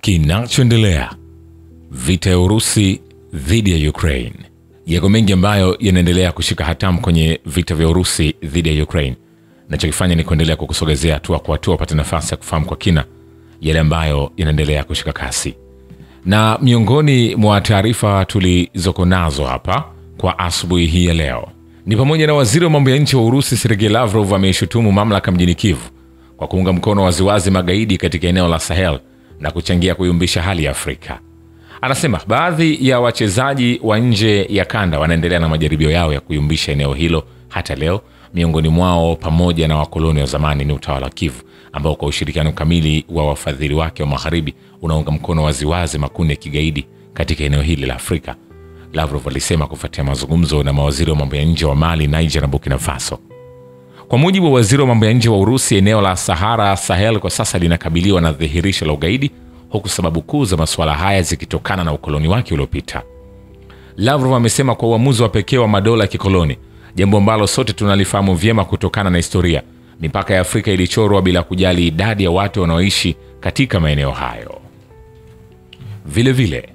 Kinachoendelea: vita ya Urusi dhidi ya Ukraine. Yako mengi ambayo yanaendelea kushika hatamu kwenye vita vya Urusi dhidi ya Ukraine. Nachokifanya ni kuendelea kukusogezea hatua kwa hatua upate nafasi ya kufahamu kwa kina yale ambayo yanaendelea kushika kasi. Na miongoni mwa taarifa tulizoko nazo hapa kwa asubuhi hii ya leo ni pamoja na waziri wa mambo ya nje wa Urusi Sergei Lavrov ameshutumu mamlaka mjini Kyiv kwa kuunga mkono waziwazi magaidi katika eneo la Sahel na kuchangia kuyumbisha hali ya Afrika. Anasema baadhi ya wachezaji wa nje ya kanda wanaendelea na majaribio yao ya kuyumbisha eneo hilo hata leo. Miongoni mwao pamoja na wakoloni wa zamani ni utawala wa Kyiv ambao kwa ushirikiano kamili wa wafadhili wake wa magharibi unaunga mkono waziwazi makundi ya kigaidi katika eneo hili la Afrika. Lavrov alisema kufuatia mazungumzo na mawaziri wa mambo ya nje wa Mali, Niger na Burkina Faso. Kwa mujibu wa waziri wa mambo ya nje wa Urusi, eneo la Sahel kwa sasa linakabiliwa na dhihirisho la ugaidi, huku sababu kuu za masuala haya zikitokana na ukoloni wake uliopita. Lavrov amesema kwa uamuzi wa pekee wa madola ya kikoloni, jambo ambalo sote tunalifahamu vyema kutokana na historia, mipaka ya Afrika ilichorwa bila kujali idadi ya watu wanaoishi katika maeneo hayo. Vile vile,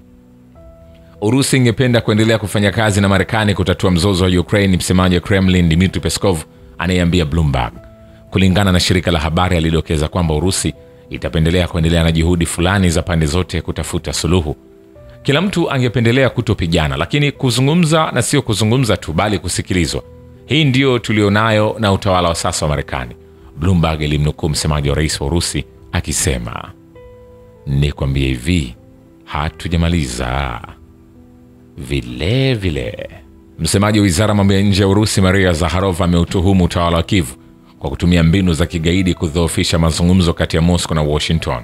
Urusi ingependa kuendelea kufanya kazi na Marekani kutatua mzozo wa Ukraine, msemaji wa Kremlin Dmitry Peskov anayeambia Bloomberg. Kulingana na shirika la habari, alidokeza kwamba Urusi itapendelea kuendelea na juhudi fulani za pande zote kutafuta suluhu. Kila mtu angependelea kutopigana, lakini kuzungumza, na sio kuzungumza tu bali kusikilizwa. Hii ndio tulionayo na utawala wa sasa wa Marekani. Bloomberg ilimnukuu msemaji wa rais wa Urusi akisema, "Nikwambie hivi, hatujamaliza." Vile vile, msemaji wa wizara mambo ya nje ya Urusi Maria Zakharova ameutuhumu utawala wa Kyiv kwa kutumia mbinu za kigaidi kudhoofisha mazungumzo kati ya Moscow na Washington.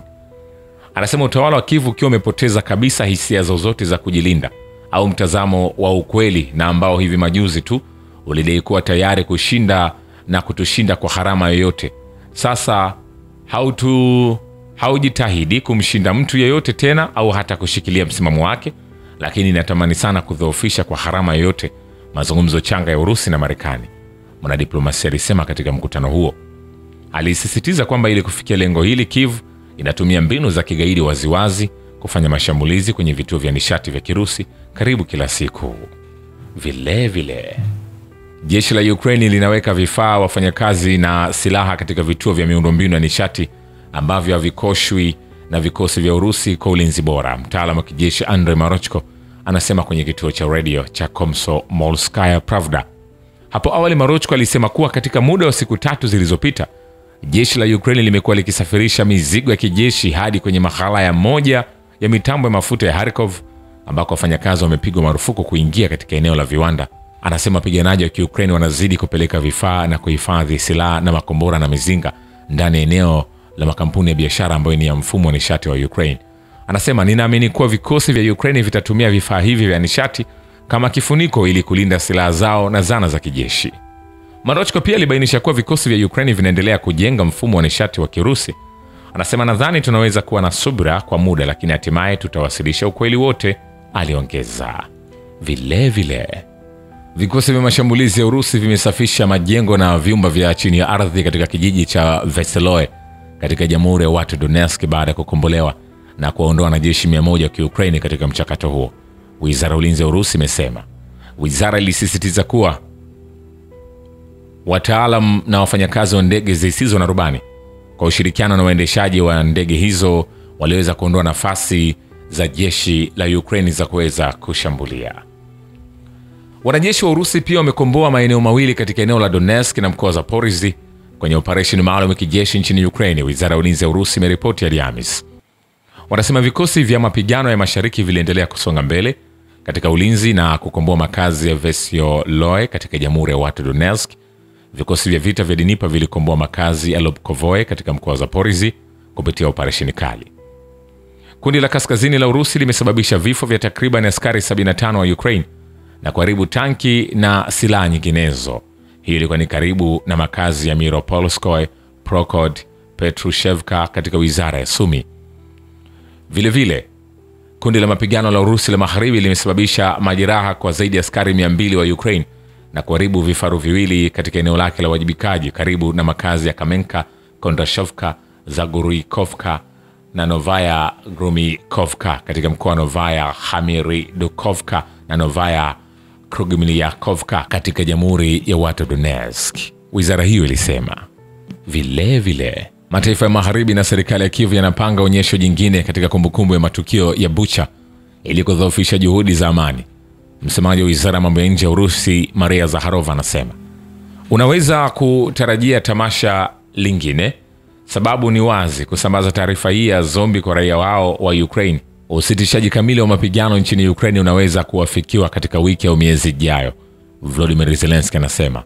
Anasema utawala wa Kyiv ukiwa umepoteza kabisa hisia zozote za kujilinda au mtazamo wa ukweli, na ambao hivi majuzi tu ulidai kuwa tayari kushinda na kutushinda kwa gharama yoyote. Sasa haujitahidi kumshinda mtu yeyote tena au hata kushikilia msimamo wake, lakini inatamani sana kudhoofisha kwa gharama yoyote mazungumzo changa ya Urusi na Marekani, mwanadiplomasia alisema katika mkutano huo. Alisisitiza kwamba ili kufikia lengo hili, Kyiv inatumia mbinu za kigaidi waziwazi, kufanya mashambulizi kwenye vituo vya nishati vya Kirusi karibu kila siku. Vile vile, jeshi la Ukraine linaweka vifaa, wafanyakazi na silaha katika vituo vya miundombinu ya nishati ambavyo havikoshwi na vikosi vya Urusi kwa ulinzi bora. Mtaalamu wa kijeshi Andrei Marochko anasema kwenye kituo cha radio cha Komsomolskaya Pravda. Hapo awali Marochko alisema kuwa katika muda wa siku 3 zilizopita, jeshi la Ukraine limekuwa likisafirisha mizigo ya kijeshi hadi kwenye maghala ya moja ya mitambo ya mafuta ya Kharkov, ambako wafanyakazi wamepigwa marufuku kuingia katika eneo la viwanda. Anasema wapiganaji wa Ukraine wanazidi kupeleka vifaa na kuhifadhi silaha na makombora na mizinga ndani ya eneo la makampuni ya biashara ambayo ni ya mfumo wa nishati wa Ukraine. Anasema, "Ninaamini kuwa vikosi vya Ukraine vitatumia vifaa hivi vya nishati kama kifuniko ili kulinda silaha zao na zana za kijeshi." Marochko pia alibainisha kuwa vikosi vya Ukraine vinaendelea kujenga mfumo wa nishati wa Kirusi. Anasema, "Nadhani tunaweza kuwa na subira kwa muda, lakini hatimaye tutawasilisha ukweli wote," aliongeza. Vile vile, vikosi vya mashambulizi ya Urusi vimesafisha majengo na vyumba vya chini ya ardhi katika kijiji cha Veseloe katika Jamhuri ya Watu Donetsk baada ya kukombolewa na kuondoa wanajeshi 100 wa Ukraine katika mchakato huo, wizara ya ulinzi ya Urusi imesema. Wizara ilisisitiza kuwa wataalam na wafanyakazi wa ndege zisizo na rubani kwa ushirikiano na waendeshaji wa ndege hizo waliweza kuondoa nafasi za jeshi la Ukraine za kuweza kushambulia. Wanajeshi wa Urusi pia wamekomboa maeneo mawili katika eneo la Donetsk na mkoa wa Zaporizhzhia kwenye operesheni maalum ya kijeshi nchini Ukraine, wizara ya ulinzi ya Urusi imeripoti Alhamisi. Wanasema vikosi vya mapigano ya mashariki viliendelea kusonga mbele katika ulinzi na kukomboa makazi ya Veseloe katika Jamhuri ya Watu Donetsk. Vikosi vya vita vya Dnipro vilikomboa makazi ya Lobkovoe katika mkoa wa Zaporizhzhia kupitia operesheni kali. Kundi la kaskazini la Urusi limesababisha vifo vya takriban askari 75 wa Ukraine na kuharibu tanki na silaha nyinginezo. Hii ilikuwa ni karibu na makazi ya Miropolskoye, Prokod, Petrushevka katika wizara ya Sumi. Vile vile, kundi la mapigano la Urusi la Magharibi limesababisha majeraha kwa zaidi ya askari 200 wa Ukraine na kuharibu vifaru viwili katika eneo lake la wajibikaji karibu na makazi ya Kamenka, Kondrashevka, Zagoruikovka na Novaya Grumikovka katika mkoa wa Novaya Hamirydukovka na Novaya Krugmiliakovka katika Jamhuri ya Watu Donetsk. Wizara hiyo ilisema vile mataifa ya magharibi na serikali ya Kiev yanapanga onyesho jingine katika kumbukumbu ya matukio ya Bucha ili kudhoofisha juhudi za amani. Msemaji wa Wizara ya Mambo ya Nje ya Urusi Maria Zakharova anasema unaweza kutarajia tamasha lingine. Sababu ni wazi kusambaza taarifa hii ya zombi kwa raia wao wa Ukraine. Usitishaji kamili wa mapigano nchini Ukraine unaweza kuafikiwa katika wiki au miezi ijayo, Volodymyr Zelensky anasema.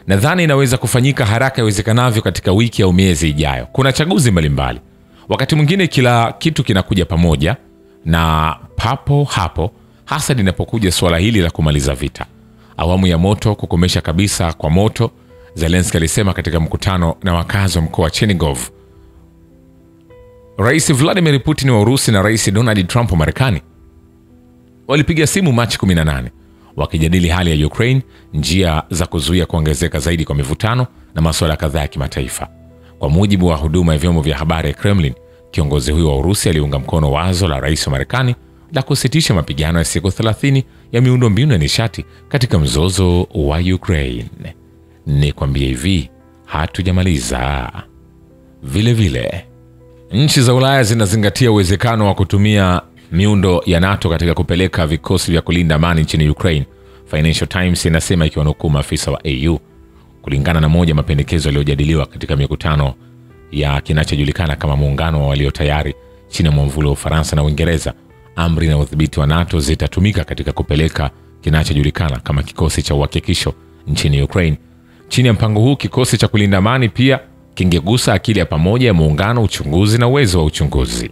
Nadhani inaweza kufanyika haraka iwezekanavyo katika wiki au miezi ijayo. Kuna chaguzi mbalimbali. Wakati mwingine kila kitu kinakuja pamoja na papo hapo, hasa linapokuja suala hili la kumaliza vita. Awamu ya moto, kukomesha kabisa kwa moto, Zelensky alisema katika mkutano na wakazi wa mkoa wa Chernigov. Rais Vladimir Putin wa Urusi na Rais Donald Trump wa Marekani walipiga simu Machi 18 wakijadili hali ya Ukraine, njia za kuzuia kuongezeka zaidi kwa mivutano na masuala kadhaa ya kimataifa. Kwa mujibu wa huduma ya vyombo vya habari ya Kremlin, kiongozi huyo wa Urusi aliunga mkono wazo la rais wa Marekani la kusitisha mapigano ya siku 30 ya miundombinu ya nishati katika mzozo wa Ukraine. Ni kwambie hivi, hatujamaliza. Vile nchi za Ulaya zinazingatia uwezekano wa kutumia miundo ya NATO katika kupeleka vikosi vya kulinda amani nchini Ukraine, Financial Times inasema ikiwanukuu maafisa wa EU. Kulingana na moja mapendekezo yaliyojadiliwa katika mikutano ya kinachojulikana kama muungano wa walio tayari chini ya mwamvuli wa Ufaransa na Uingereza, amri na udhibiti wa NATO zitatumika katika kupeleka kinachojulikana kama kikosi cha uhakikisho nchini Ukraine. Chini ya mpango huu, kikosi cha kulinda amani pia kingegusa akili ya pamoja ya muungano, uchunguzi na uwezo wa uchunguzi.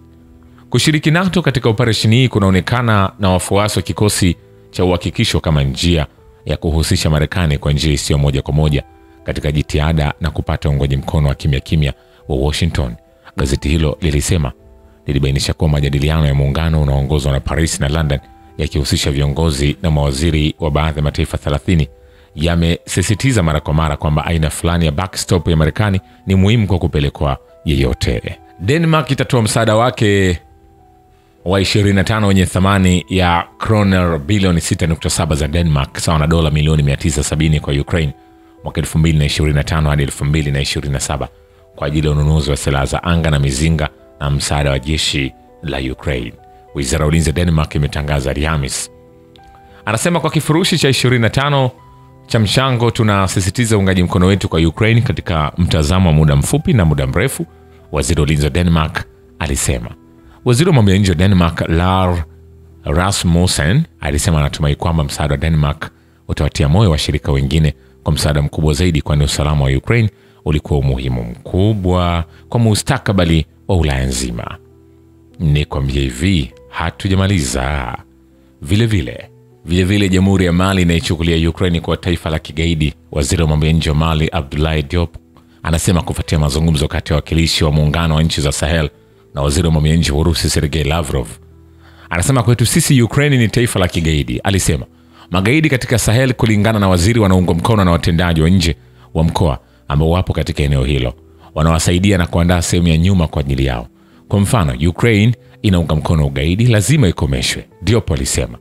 Kushiriki NATO katika operesheni hii kunaonekana na wafuasi wa kikosi cha uhakikisho kama njia ya kuhusisha Marekani kwa njia isiyo moja kwa moja katika jitihada na kupata uungwaji mkono wa kimya wa Washington. Gazeti hilo lilisema lilibainisha kuwa majadiliano ya muungano unaoongozwa na Paris na London yakihusisha viongozi na mawaziri wa baadhi ya mataifa 30 yamesisitiza mara kwa mara kwamba aina fulani ya backstop ya Marekani ni muhimu kwa kupelekwa yeyote. Denmark itatoa msaada wake wa 25 wenye thamani ya kroner bilioni 6.7 za Denmark, sawa na dola milioni 970 kwa Ukraine mwaka 2025 hadi 2027 kwa ajili ya ununuzi wa silaha za anga na mizinga na msaada wa jeshi la Ukraine. Wizara ya Ulinzi ya Denmark imetangaza Alhamisi. Anasema kwa kifurushi cha 25 cha mchango tunasisitiza uungaji mkono wetu kwa Ukraine katika mtazamo wa muda mfupi na muda mrefu, waziri wa ulinzi wa Denmark alisema. Waziri wa mambo ya nje wa Denmark Lars Rasmussen alisema anatumai kwamba msaada wa Denmark utawatia moyo washirika wengine kwa msaada mkubwa zaidi, kwani usalama wa Ukraine ulikuwa umuhimu mkubwa kwa mustakabali wa Ulaya nzima. Ni kwambie hivi, hatujamaliza. Vile Jamhuri ya Mali inaichukulia Ukraine kwa taifa la kigaidi. Waziri wa mambo ya nje wa Mali Abdoulaye Diop anasema kufuatia mazungumzo kati ya wakilishi wa muungano wa nchi za Sahel na waziri wa mambo ya nje wa Urusi Sergei Lavrov. Anasema kwetu sisi Ukraine ni taifa la kigaidi. Alisema magaidi katika Sahel, kulingana na waziri, wanaungwa mkono na watendaji wa nje wa mkoa ambao wapo katika eneo hilo, wanawasaidia na kuandaa sehemu ya nyuma kwa ajili yao. Kwa mfano, Ukraine inaunga mkono ugaidi, lazima ikomeshwe, Diop alisema.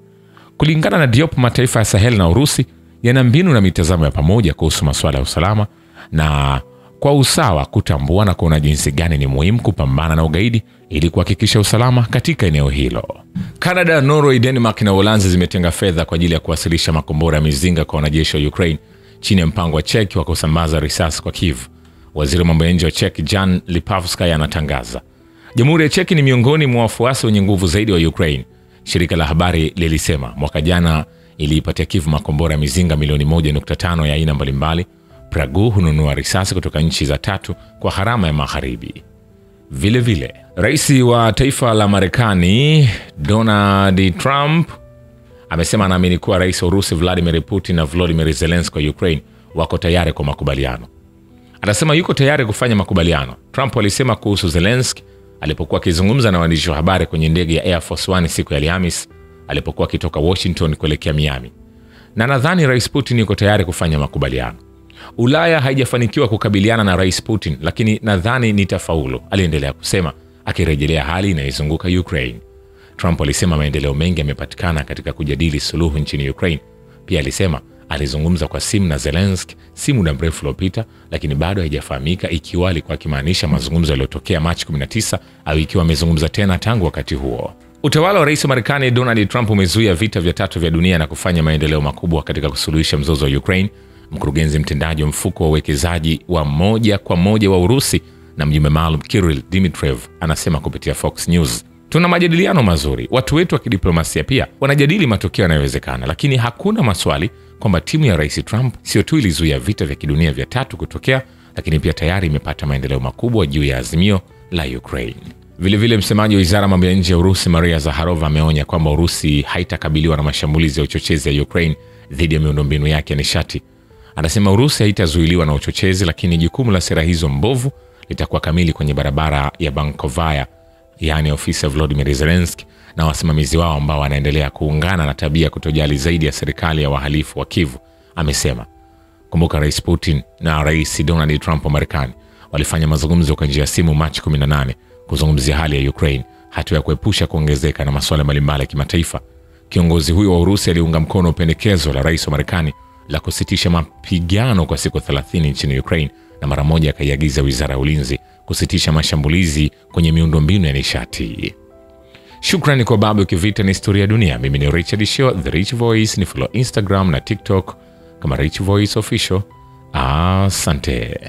Kulingana na Diop, mataifa ya Sahel na Urusi yana mbinu na mitazamo ya pamoja kuhusu masuala ya usalama na kwa usawa kutambua na kuona jinsi gani ni muhimu kupambana na ugaidi ili kuhakikisha usalama katika eneo hilo. Canada, Norway, Denmark na Uholanzi zimetenga fedha kwa ajili ya kuwasilisha makombora ya mizinga kwa wanajeshi wa Ukraine chini ya mpango wa Czech wa kusambaza risasi kwa Kiev. Waziri wa mambo ya nje wa Czech Jan Lipavskaya anatangaza. Jamhuri ya Czech ni miongoni mwa wafuasi wenye nguvu zaidi wa Ukraine. Shirika la habari lilisema mwaka jana iliipatia Kiev makombora ya mizinga milioni 1.5 ya aina mbalimbali. Prague hununua risasi kutoka nchi za tatu kwa gharama ya magharibi. Vile rais wa taifa la Marekani Donald Trump amesema anaamini kuwa rais wa Urusi Vladimir Putin na Volodymyr Zelensky wa Ukraine wako tayari kwa makubaliano. Anasema yuko tayari kufanya makubaliano. Trump alisema kuhusu Zelensky alipokuwa akizungumza na waandishi wa habari kwenye ndege ya Air Force One siku ya Alhamisi alipokuwa akitoka Washington kuelekea Miami. Na nadhani rais Putin yuko tayari kufanya makubaliano. Ulaya haijafanikiwa kukabiliana na rais Putin, lakini nadhani nitafaulu, aliendelea kusema, akirejelea hali inayozunguka Ukraine. Trump alisema maendeleo mengi yamepatikana katika kujadili suluhu nchini Ukraine. Pia alisema alizungumza kwa simu na Zelensky si muda mrefu uliopita, lakini bado haijafahamika ikiwa alikuwa akimaanisha mazungumzo yaliyotokea Machi 19 au ikiwa amezungumza tena tangu wakati huo. Utawala wa Rais wa Marekani Donald Trump umezuia vita vya tatu vya dunia na kufanya maendeleo makubwa katika kusuluhisha mzozo wa Ukraine. Mkurugenzi mtendaji wa mfuko wa uwekezaji wa moja kwa moja wa Urusi na mjumbe maalum Kirill Dmitriev anasema kupitia Fox News, tuna majadiliano mazuri. Watu wetu wa kidiplomasia pia wanajadili matokeo yanayowezekana, lakini hakuna maswali kwamba timu ya Rais Trump sio tu ilizuia vita vya kidunia vya tatu kutokea, lakini pia tayari imepata maendeleo makubwa juu ya azimio la Ukraine. Vilevile msemaji wa Wizara ya Mambo ya Nje ya Urusi Maria Zakharova ameonya kwamba Urusi haitakabiliwa na mashambulizi ya uchochezi ya Ukraine dhidi ya miundombinu yake ya nishati. Anasema Urusi haitazuiliwa na uchochezi, lakini jukumu la sera hizo mbovu litakuwa kamili kwenye barabara ya Bankovaya, yaani ofisi ya Volodymyr Zelensky na wasimamizi wao ambao wanaendelea kuungana na tabia kutojali zaidi ya serikali ya wahalifu wa Kiev, amesema. Kumbuka Rais Putin na Rais Donald Trump wa Marekani walifanya mazungumzo kwa njia ya simu Machi 18 kuzungumzia hali ya Ukraine, hatua ya kuepusha kuongezeka na masuala mbalimbali ya kimataifa. Kiongozi huyo wa Urusi aliunga mkono pendekezo la Rais wa Marekani la kusitisha mapigano kwa siku 30 nchini Ukraine na mara moja akaiagiza Wizara ya Ulinzi kusitisha mashambulizi kwenye miundombinu ya nishati. Shukrani kwa Babu Kivita na Historia ya Dunia. Mimi ni Richard Shio, The Rich Voice. Ni follow Instagram na TikTok kama Rich Voice Official. Asante.